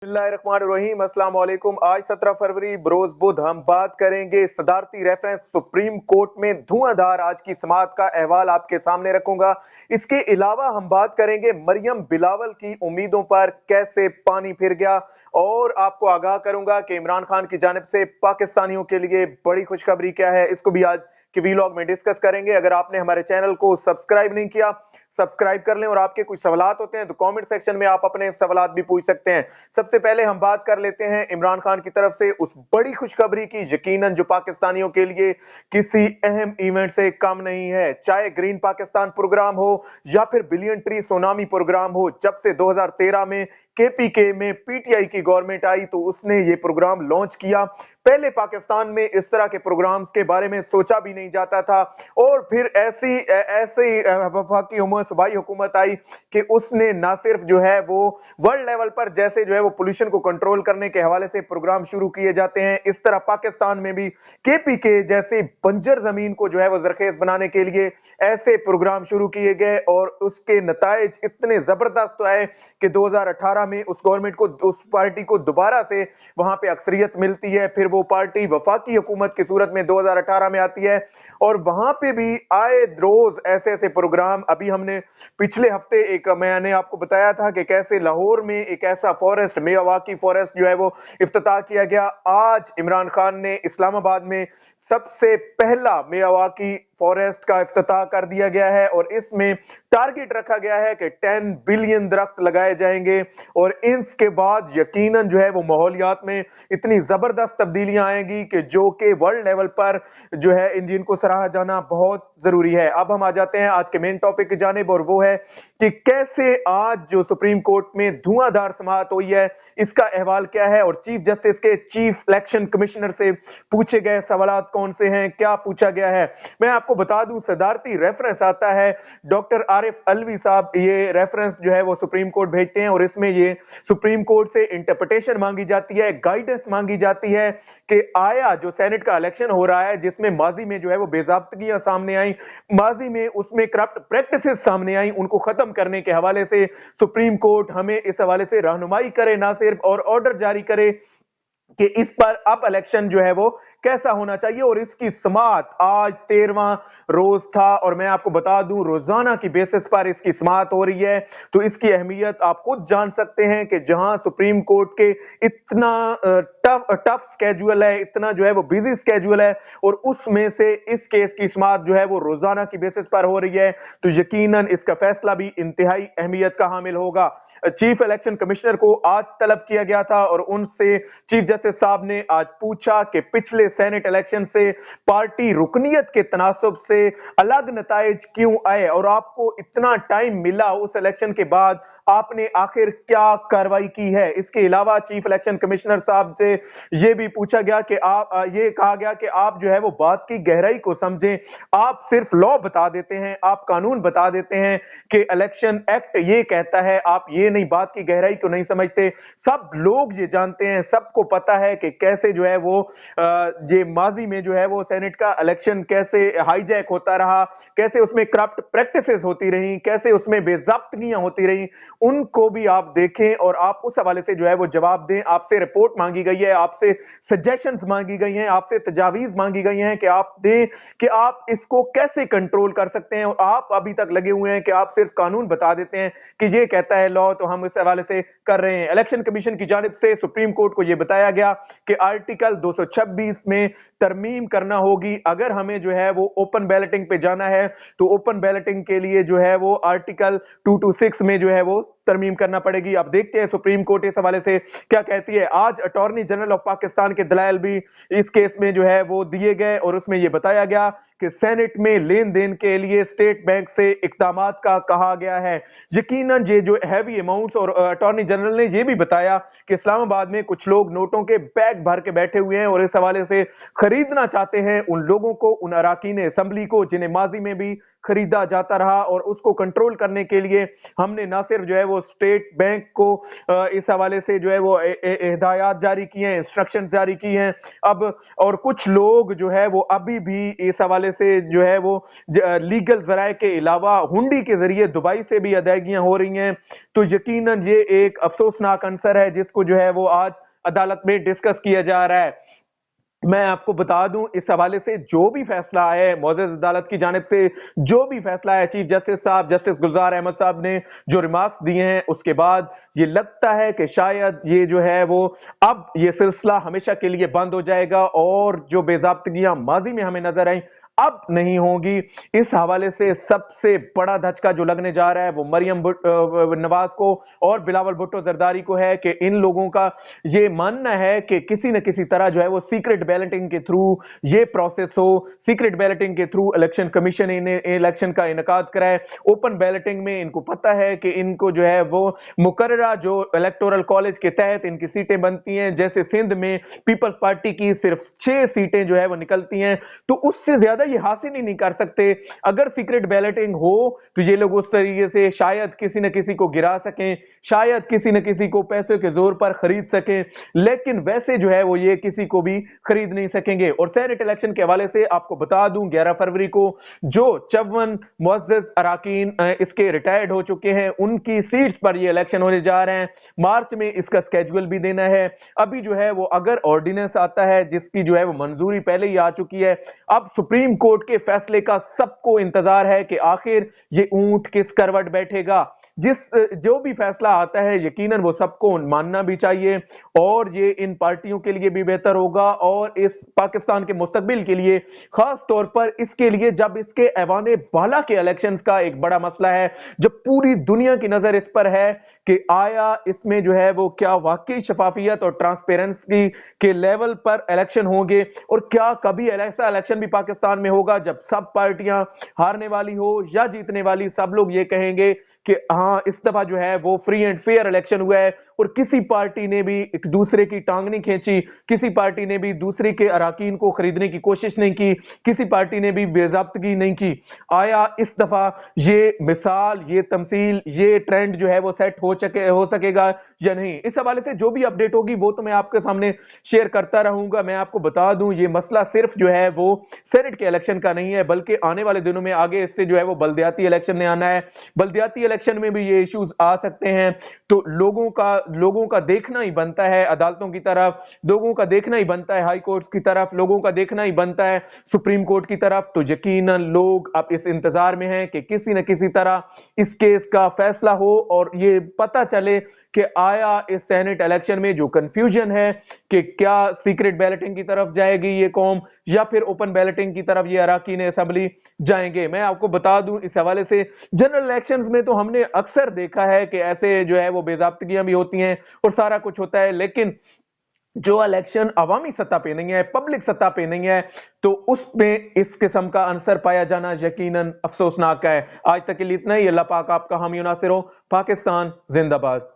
बिस्मिल्लाहिर्रहमानिर्रहीम। अस्सलाम वालेकुम। आज 17 फरवरी बरोज बुध हम बात करेंगे सदारती रेफरेंस सुप्रीम कोर्ट में धुआंधार आज की समाअत का अहवाल आपके सामने रखूंगा। इसके अलावा हम बात करेंगे मरियम बिलावल की उम्मीदों पर कैसे पानी फिर गया और आपको आगाह करूंगा कि इमरान खान की जानिब से पाकिस्तानियों के लिए बड़ी खुशखबरी क्या है, इसको भी आज के वीलॉग में डिस्कस करेंगे। अगर आपने हमारे चैनल को सब्सक्राइब नहीं किया, सब्सक्राइब कर लें और आपके कुछ सवालात होते हैं तो कमेंट सेक्शन में आप अपने सवालात भी पूछ सकते हैं। सबसे पहले हम बात कर लेते हैं इमरान खान की तरफ से उस बड़ी खुशखबरी की, यकीनन जो पाकिस्तानियों के लिए किसी अहम इवेंट से कम नहीं है। चाहे ग्रीन पाकिस्तान प्रोग्राम हो या फिर बिलियन ट्री सुनामी प्रोग्राम हो, जब से 2013 में केपीके में पीटीआई की गवर्नमेंट आई तो उसने ये प्रोग्राम लॉन्च किया। पहले पाकिस्तान में इस तरह के प्रोग्राम्स के बारे में सोचा भी नहीं जाता था और फिर ऐसी वफाकी सूबाई हुकूमत आई कि उसने ना सिर्फ जो है वो वर्ल्ड लेवल पर जैसे जो है वो पोल्यूशन को कंट्रोल करने के हवाले से प्रोग्राम शुरू किए जाते हैं, इस तरह पाकिस्तान में भी केपीके जैसे बंजर जमीन को जो है वो जरखेज बनाने के लिए ऐसे प्रोग्राम शुरू किए गए और उसके नताइज इतने जबरदस्त आए कि 2018 में उस गवर्नमेंट को, उस पार्टी को दोबारा से वहां पे अक्सरियत मिलती है। फिर वो पार्टी वफाकी हुकूमत की सूरत में 2018 में आती है और वहां पे भी आए रोज ऐसे ऐसे प्रोग्राम। अभी हमने पिछले हफ्ते मैंने आपको बताया था कि कैसे लाहौर में एक ऐसा फॉरेस्ट, मियावाकी फॉरेस्ट जो है वो इफ्तिताह किया गया। आज इमरान खान ने इस्लामाबाद में सबसे पहला मियावाकी फॉरेस्ट का इफ्तिताह कर दिया गया है और इसमें टारगेट रखा गया है कि 10 बिलियन दरख्त लगाए जाएंगे और इसके बाद यकीनन जो है वो माहौलियात में इतनी जबरदस्त तब्दीलियां आएंगी कि जो कि वर्ल्ड लेवल पर जो है इन जिनको सराहा जाना बहुत जरूरी है। अब हम आ जाते हैं आज के मेन टॉपिक की जानिब और वो है कि कैसे आज जो सुप्रीम कोर्ट में धुआंधार समाअत हुई है, इसका अहवाल क्या है और चीफ जस्टिस के चीफ इलेक्शन कमिश्नर से पूछे गए सवालात कौन से हैं, क्या पूछा गया है। मैं आपको बता दूं, सदारती रेफरेंस आता है, डॉक्टर आरिफ अलवी साहब ये रेफरेंस जो है वो सुप्रीम कोर्ट भेजते हैं और इसमें ये सुप्रीम कोर्ट से इंटरप्रिटेशन मांगी जाती है, गाइडेंस मांगी जाती है कि आया जो सेनेट का इलेक्शन हो रहा है जिसमें माजी में जो है वो बेजाब्तगियां सामने आई, माजी में उसमें करप्ट प्रैक्टिसेस सामने आई, उनको खत्म करने के हवाले से सुप्रीम कोर्ट हमें इस हवाले से रहनुमाई करे ना सिर्फ और ऑर्डर जारी करे कि इस पर अब इलेक्शन जो है वो कैसा होना चाहिए। और इसकी समाअत आज 13वां रोज था और मैं आपको बता दूं रोजाना की बेसिस पर इसकी समाअत हो रही है, तो इसकी अहमियत आप खुद जान सकते हैं कि जहां सुप्रीम कोर्ट के इतना टफ स्केड्यूल है, इतना जो है वो बिजी स्केड्यूल है और उसमें से इस केस की समाअत जो है वो रोजाना की बेसिस पर हो रही है, तो यकीनन इसका फैसला भी इंतहाई अहमियत का हामिल होगा। चीफ इलेक्शन कमिश्नर को आज तलब किया गया था और उनसे चीफ जस्टिस साहब ने आज पूछा कि पिछले सेनेट इलेक्शन से पार्टी रुकनियत के तनासुब से अलग नताइज क्यों आए और आपको इतना टाइम मिला उस इलेक्शन के बाद, आपने आखिर क्या कार्रवाई की है। इसके अलावा चीफ इलेक्शन कमिश्नर साहब से यह भी पूछा गया कि आप ये कहा गया कि आप जो है वो बात की गहराई को समझें, आप सिर्फ लॉ बता देते हैं, आप कानून बता देते हैं कि इलेक्शन एक्ट ये कहता है, आप ये नहीं, बात की गहराई को नहीं समझते। सब लोग ये जानते हैं, सबको पता है कि कैसे जो है वो ये माजी में जो है वो सेनेट का इलेक्शन कैसे हाईजैक होता रहा, कैसे उसमें करप्ट प्रैक्टिसेस होती रही, कैसे उसमें बेज़ाब्तगियां होती रही, उनको भी आप देखें और आप उस हवाले से जो है वो जवाब दें। आपसे रिपोर्ट मांगी गई है, आपसे सजेशंस मांगी गई हैं, आपसे तजावीज मांगी गई हैं कि आप दें कि आप इसको कैसे कंट्रोल कर सकते हैं और आप अभी तक लगे हुए हैं कि आप सिर्फ कानून बता देते हैं कि ये कहता है लॉ तो हम इस हवाले से कर रहे हैं। इलेक्शन कमीशन की जानिब से सुप्रीम कोर्ट को यह बताया गया कि आर्टिकल 226 में तरमीम करना होगी। अगर हमें जो है वो ओपन बैलेटिंग पे जाना है तो ओपन बैलेटिंग के लिए जो है वो आर्टिकल 226 में जो है वो तरमीम करना पड़ेगी। अब देखते हैं सुप्रीम कोर्ट इस हवाले से क्या कहती है। आज अटॉर्नी जनरल ऑफ पाकिस्तान के दलाइल भी इस केस में जो है वो दिए गए और उसमें यह बताया गया कि सेनेट में लेन देन के लिए स्टेट बैंक से इक़दामात का कहा गया है। यकीनन ये जो हैवी अमाउंट्स, और अटॉर्नी जनरल ने यह भी बताया कि इस्लामाबाद में कुछ लोग नोटों के बैग भर के बैठे हुए हैं और इस हवाले से खरीदना चाहते हैं उन लोगों को, उन अराकीन असेंबली को जिन्हें माजी में भी खरीदा जाता रहा, और उसको कंट्रोल करने के लिए हमने ना सिर्फ जो है वो वो स्टेट बैंक को इस हवाले से जो है वो हिदायत जारी की हैं, इंस्ट्रक्शन जारी की हैं। अब और कुछ लोग जो है वो अभी भी इस हवाले से जो है वो लीगल जराए के अलावा हुंडी के जरिए दुबई से भी अदायगियां हो रही हैं। तो यकीनन ये एक अफसोसनाक अंसर है जिसको जो है वो आज अदालत में डिस्कस किया जा रहा है। मैं आपको बता दूं, इस हवाले से जो भी फैसला आया है मौजूद अदालत की जानिब से, जो भी फैसला है चीफ जस्टिस साहब जस्टिस गुलजार अहमद साहब ने जो रिमार्क्स दिए हैं, उसके बाद ये लगता है कि शायद ये जो है वो अब ये सिलसिला हमेशा के लिए बंद हो जाएगा और जो बेज़ाब्तगियां माजी में हमें नजर आई अब नहीं होगी। इस हवाले से सबसे बड़ा धचका जो लगने जा रहा है वो मरियम नवाज को और बिलावल भुट्टो जरदारी को है कि इन लोगों का ये मानना है कि किसी न किसी तरह जो है वो सीक्रेट बैलेटिंग के थ्रू ये प्रोसेस हो, सीक्रेट बैलेटिंग के थ्रू इलेक्शन कमीशन इलेक्शन का इनकाद कराए। ओपन बैलेटिंग में इनको पता है कि इनको जो है वो मुकर्ररा जो इलेक्टोरल कॉलेज के तहत इनकी सीटें बनती हैं, जैसे सिंध में पीपल्स पार्टी की सिर्फ 6 सीटें जो है वो निकलती हैं, तो उससे ज्यादा ये हासिल ही नहीं कर सकते। अगर सीक्रेट बैलेटिंग हो तो ये लोग उस तरीके से शायद किसी न किसी को गिरा सकें, शायद किसी न किसी को पैसे के जोर पर खरीद सकें, लेकिन वैसे जो है वो ये किसी को भी खरीद नहीं सकेंगे। और सेनेट इलेक्शन के हवाले से आपको बता दूं, 11 फरवरी को जो 54 मुअज़्ज़ज़ अराकीन इसके रिटायर्ड हो चुके हैं, उनकी सीट्स पर ये इलेक्शन होने जा रहे हैं। मार्च में इसका स्केड्यूल भी देना है। अभी जो है वो अगर ऑर्डिनेंस आता है जिसकी जो है वो मंजूरी पहले ही आ चुकी है, अब सुप्रीम कोर्ट के फैसले का सबको इंतजार है कि आखिर ये ऊंट किस करवट बैठेगा। जो भी फैसला आता है यकीनन वो सबको मानना भी चाहिए और ये इन पार्टियों के लिए भी बेहतर होगा और इस पाकिस्तान के मुस्तकबिल के लिए, खास तौर पर इसके लिए जब इसके ऐवाने बाला के इलेक्शंस का एक बड़ा मसला है, जब पूरी दुनिया की नजर इस पर है कि आया इसमें जो है वो क्या वाकई शफाफियत और ट्रांसपेरेंसी के लेवल पर इलेक्शन होंगे और क्या कभी ऐसा इलेक्शन भी पाकिस्तान में होगा जब सब पार्टियां हारने वाली हो या जीतने वाली, सब लोग ये कहेंगे कि हाँ इस दफा जो है वो फ्री एंड फेयर इलेक्शन हुआ है और किसी पार्टी ने भी एक दूसरे की टांग नहीं खींची, किसी पार्टी ने भी दूसरे के अराकीन को खरीदने की कोशिश नहीं की, किसी पार्टी ने भी बेज़ाब्तगी नहीं की। आया इस दफा ये मिसाल, ये तमसील, ये ट्रेंड जो है वो सेट हो सकेगा या नहीं? इस हवाले से जो भी अपडेट होगी वो तो मैं आपके सामने शेयर करता रहूंगा। मैं आपको बता दूं ये मसला सिर्फ जो है वो सेनेट के इलेक्शन का नहीं है, बल्कि आने वाले दिनों में आगे इससे जो है वो बल्दियाती इलेक्शन में आना है। बल्दियाती इलेक्शन में भी ये इश्यूज आ सकते हैं, तो लोगों का देखना ही बनता है अदालतों की तरफ, लोगों का देखना ही बनता है हाई कोर्ट्स की तरफ, लोगों का देखना ही बनता है सुप्रीम कोर्ट की तरफ। तो यकीनन लोग अब इस इंतजार में हैं कि किसी न किसी तरह इस केस का फैसला हो और ये पता चले कि आया इस सेनेट इलेक्शन में जो कंफ्यूजन है कि क्या सीक्रेट बैलेटिंग की तरफ जाएगी ये कौम या फिर ओपन बैलेटिंग की तरफ ये अराकीन असेंबली जाएंगे। मैं आपको बता दूं इस हवाले से जनरल इलेक्शंस में तो हमने अक्सर देखा है कि ऐसे जो है वो बेज़ाब्तगियां भी होती हैं और सारा कुछ होता है, लेकिन जो इलेक्शन अवामी सतह पे नहीं है, पब्लिक सतह पे नहीं है, तो उसमें इस किस्म का आंसर पाया जाना यकीनन अफसोसनाक है। आज तक के लिए इतना ही। अल्लाह पाक आपका हामी नासिर हो। पाकिस्तान जिंदाबाद।